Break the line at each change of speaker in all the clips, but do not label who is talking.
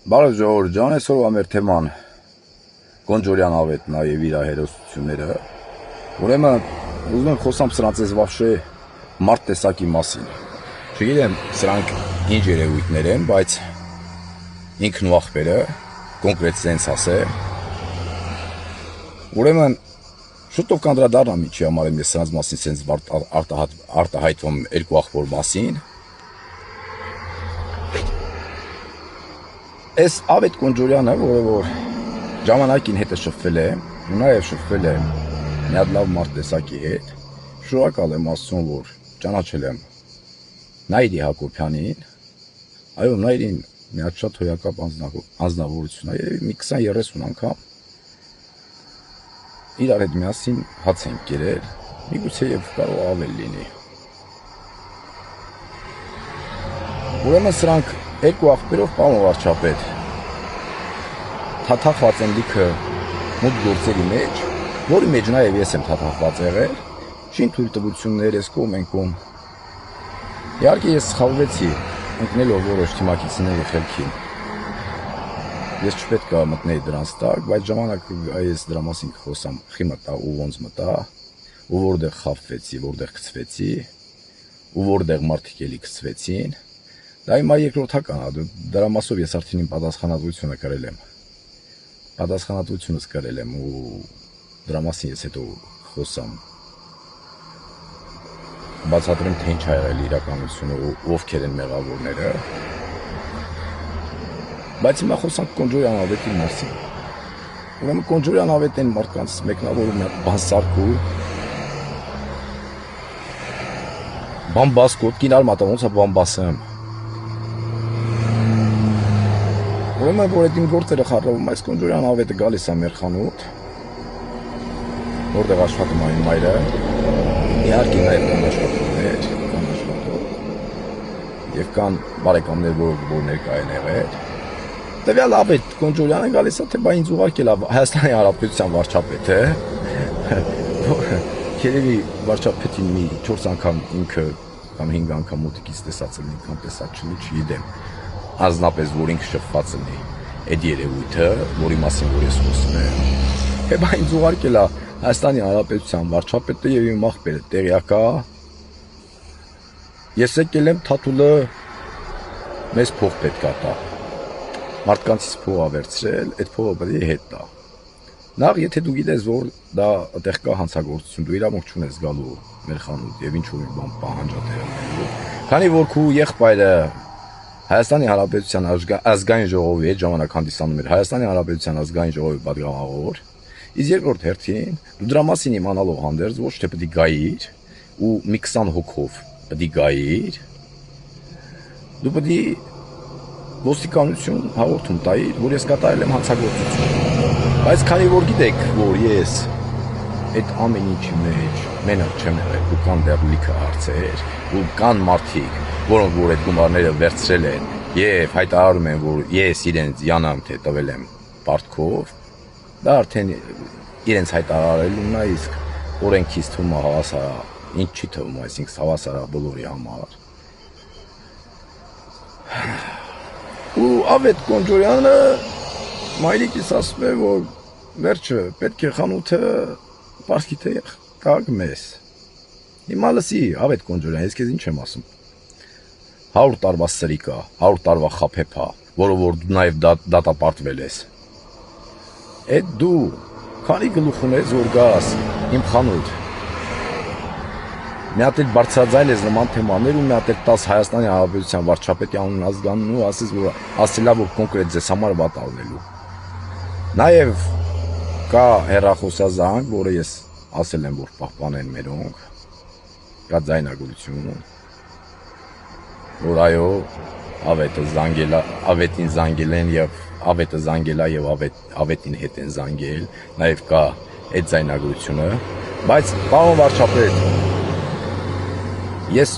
Բարև ժողովուրդ ջան, այսօրվա մեր թեման Կոնջորյան ավետն է եւ իր հերոսությունները։ Ուրեմն ուզում եմ խոսամ սրանց այս վավշե մարդ տեսակի մասին։ Չգիտեմ սրանք ինչ երևույթներ են, բայց ինքն ու աղբերը կոնկրետ sense ասեմ։ Ուրեմն շուտով կանդրադառնամ ինչի համար եմ ես սրանց մասին sense արտահայտվում երկու աղբոր մասին։ Այս Ավետ Կոնջորյանը, որ ժամանակին հետը շփվել է, ու նաև շփվել է մի հատ լավ մարդ տեսակի հետ, շնորհակալ եմ Աստծուն, որ ճանաչել եմ Նաիրի Հակոբյանին, այո, Նաիրին մի հատ շատ հոյակապ անձնավորություն է, երևի մի 20-30 անգամ իրար հետ միասին հաց ենք կերել, միգուցե եւ կարող ավել լինի։ Ուրեմն սրանք երկու աղբերով պարոն վարչապետ թաթախված են լիքը մոտ գործերի մեջ, որի մեջ նաև ես եմ թաթախված եղել, շին թույլտվություններ ես կողմ են կողմ։ Իհարկե ես սխալվեցի, ընկնելով որոշ թիմակիցների խելքին։ Ես չպետք է մտնել դրանց տակ, բայց ժամանակ այս դրա մասին կխոսամ, խի մտա ու ոնց մտա, ու որտեղ խաբվեցի, որտեղ գցվեցի, ու որտեղ մարդիկ էլի գցվեցին։ Դա իմ երկրորդական է, դրա մասով ես արդեն իմ պատասխանատվությունը կրել եմ։ Պատասխանատվությունս կրել եմ ու դրա մասին ես հետո խոսամ։ Բացատրեմ թե ինչ ա եղել իրականությունը ու ովքեր են մեղավորները։ Բայց հիմա խոսանք Կոնջորյան ավետի մասին։ Ուրեմն Կոնջորյան ավետին մարդկանց մեկնավորում է բան սարքու։ Բան բասկոտ կինար մատա ոնց է բան բասեմ։ Ուրեմն որ այդ իմ գործերը խառնվում, այս Կոնջորյան ավետը գալիս է մեր խանութ, որտեղ աշխատում է իմ մայրը, իհարկե նաև կան աշխատողներ, եւ կան բարեկամներ, որ ներկա են եղել։ Տվյալ ավետ Կոնջորյանը գալիս է, թե բա ինձ ուղարկել է Հայաստանի Հանրապետության վարչապետ, երևի վարչապետին մի 4 անգամ ինքը կամ 5 անգամ մոտիկից տեսած եմ, ինքան տեսած չլի, չգիտեմ։ Անձնապես որ ինքը շփված լինի այդ երևույթը, որի մասին որ ես խոսում եմ։ Հետո ինձ ուղարկել է Հայաստանի Հանրապետության վարչապետը եւ իմ աղբերը տեղյակ է։ Ես եկել եմ Թաթուլը մեզ փող պետք է տա։ Մարդկանցից փող ա վերցրել, այդ փողը պետք է հետ տա։ Նախ եթե դու գիտես որ դա այդտեղ կա հանցագործություն, դու իրավունք չունես գալու մեր խանութ եւ ինչ-որ մի բան պահանջատեղել։ Քանի որ քու եղբայրը Հայաստանի Հանրապետության ազգային ժողովի հետ ժամանակ հանդիսանում էր Հայաստանի Հանրապետության ազգային ժողովի պատգամավոր, իսկ երկրորդ հերթին դու դրա մասին իմանալով հանդերձ ոչ թե պետք է գայիր ու մի 20 հոգով պետք է գայիր, դու պետք է ոստիկանություն հաղորդում տայիր, որ ես կատարել եմ հանցագործություն։ Բայց քանի որ գիտեք, որ ես այդ ամեն ինչի մեջ մենակ չեմ եղել, ու կան դեռ լիքը հարցեր, ու կան մարդիկ, որոնք որ այդ գումարները վերցրել են եւ հայտարարում են, որ ես իրենց յանամ թե տվել եմ պարտքով, դա արդեն իրենց հայտարարելուն է, իսկ օրենքից թվում է հավասար, ինչ չի թվում, այսինքն հավասար է բոլորի համար։ Ու Ավետ Կոնջորյանը մայրիկիս ասում է, որ վերջը պետք է խանութը պարսկի տեղ տակ մեզ։ Հիմա լսի, Ավետ Կոնջորյան, ես քեզ ինչ եմ ասում։ 100 տարվա սրիկա, 100 տարվա խափեփա, որը որ դու նաև դատապարտվել ես։ Այդ դու քանի գլուխ ունես որ գաս իմ խանութ։ Մի հատ էլ բարձրաձայն ես նման թեմաներ ու մի հատ էլ 10 Հայաստանի Հանրապետության վարչապետի անուն ազգանն ու ասելա որ կոնկրետ ձեզ համար վատ ալնելու։ Նաև կա հեռախոսազանգ, որը ես ասել եմ որ պահպանեն մերոնք, կա ձայնագրություն, որ այո ավետին զանգել են եւ ավետը զանգել է եւ ավետին հետ են զանգել, նաև կա այդ ձայնագրությունը, բայց պարոն վարչապետ, ես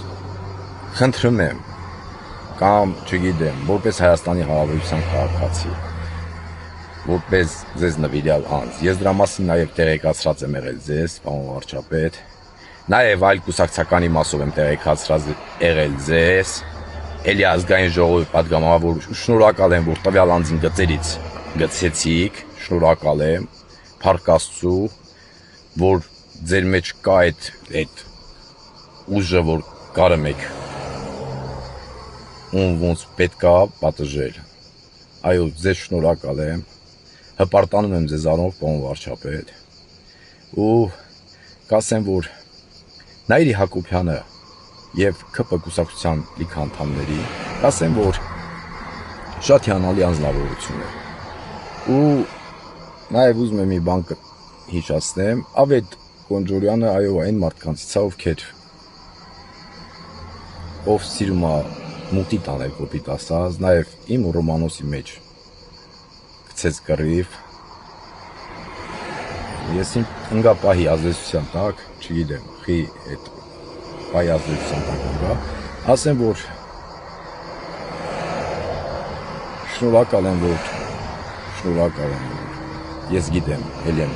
խնդրում եմ կամ չգիտեմ, որպես Հայաստանի Հանրապետության քաղաքացի, որպես ձեզ նվիրյալ անձ, ես դրա մասին նաև տեղեկացրած եմ եղել ձեզ, պարոն վարչապետ, նաև այլ կուսակցականի մասով եմ տեղեկացրած եղել ձեզ, էլի ազգային ժողովի պատգամավոր շնորհակալ եմ, որ տվյալ անձին գծերից գցեցիք, շնորհակալ եմ, Փառք Աստծո, որ ձեր մեջ կա այդ ուժը, որ կարում եք ոնց պետքա պատժել։ Այո, ձեզ շնորհակալ եմ, հպարտանում եմ ձեզանով, պարոն վարչապետ, ու կասեմ, որ Նաիրի Հակոբյանը և ՔՊ կուսակցության լիք անդամների, կասեմ, որ շատ հիանալի անձնավորություն է, ու նաև ուզում եմ մի բան հիշեցնեմ, Ավետ Կոնջորյանը, այո, այն մարդկանցից է, ով սիրում է մուտի տանել կոպիտ ասած, նաև իմ Ռոմանոսի մեջ գցեց կռիվ, ես իմ ընկա պահի ազդեցության տակ, չգիտեմ, խի այդ պահի ազդեցության տակ ընկա, ասեմ, որ շնորհակալ եմ, որ ես գիտեմ, էլի եմ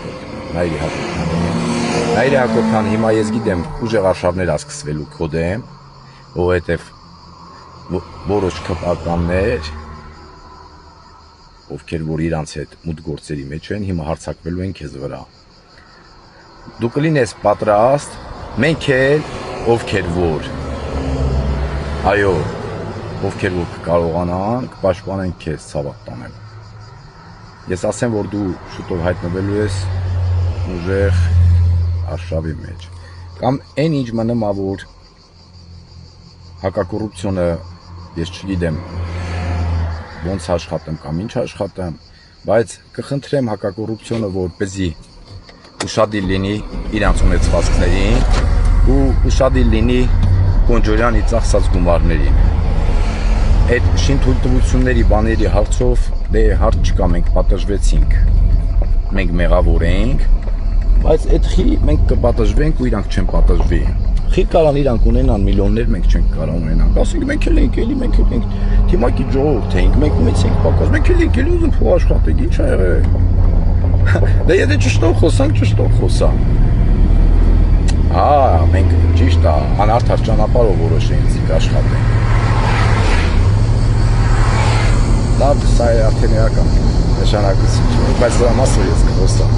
Նաիրի Հակոբյան, հիմա ես գիտեմ ուժեղ արշավներ է սկսվելու քո դեմ, որովհետև որոշ քպականներ, ովքեր որ իրանց հետ մուտ գործերի մեջ են, հիմա հարձակվելու են քեզ վրա։ Դու կլինես պատրաստ, մենք էլ, ովքեր որ կկարողանան, կպաշտպանենք քեզ ցավոք տանել։ Ես ասեմ, որ դու շուտով հայտնվելու ես ուժեղ արշավի մեջ։ Կամ այն ինչ մնում է, որ հակակոռուպցիոնը ես չգիտեմ ոնց աշխատեմ կամ ինչ աշխատեմ, բայց կխնդրեմ հակակոռուպցիոնը, որպեսզի ուշադիր լինի իրանց ունեցվածքներին ու ուշադիր լինի Կոնջորյանի ծախսած գումարներին։ Այդ շինթույլտվությունների բաների հարցով դե հարց չկա, մենք պատժվեցինք, մենք մեղավոր էինք, բայց այդ խի մենք կպատժվենք ու իրանք չեն պատժվի։ Խի կարան իրանք ունենան միլիոններ, մենք չենք կարող ունենանք, ասենք մենք էլ ենք, թիմակի ժողովուրդ էինք, մենք մեծ ենք պակաս, մենք էլ ենք, ուզում փող աշխատենք, ինչ ա եղել։ Դե եթե ճշտով խոսանք։ Մենք ճիշտ է, անարդար ճանապարհով որոշեինք աշխատենք։ Լավ, սա է արդեն իրական նշանակություն չէ, բայց դրա մասով ես կխոսամ։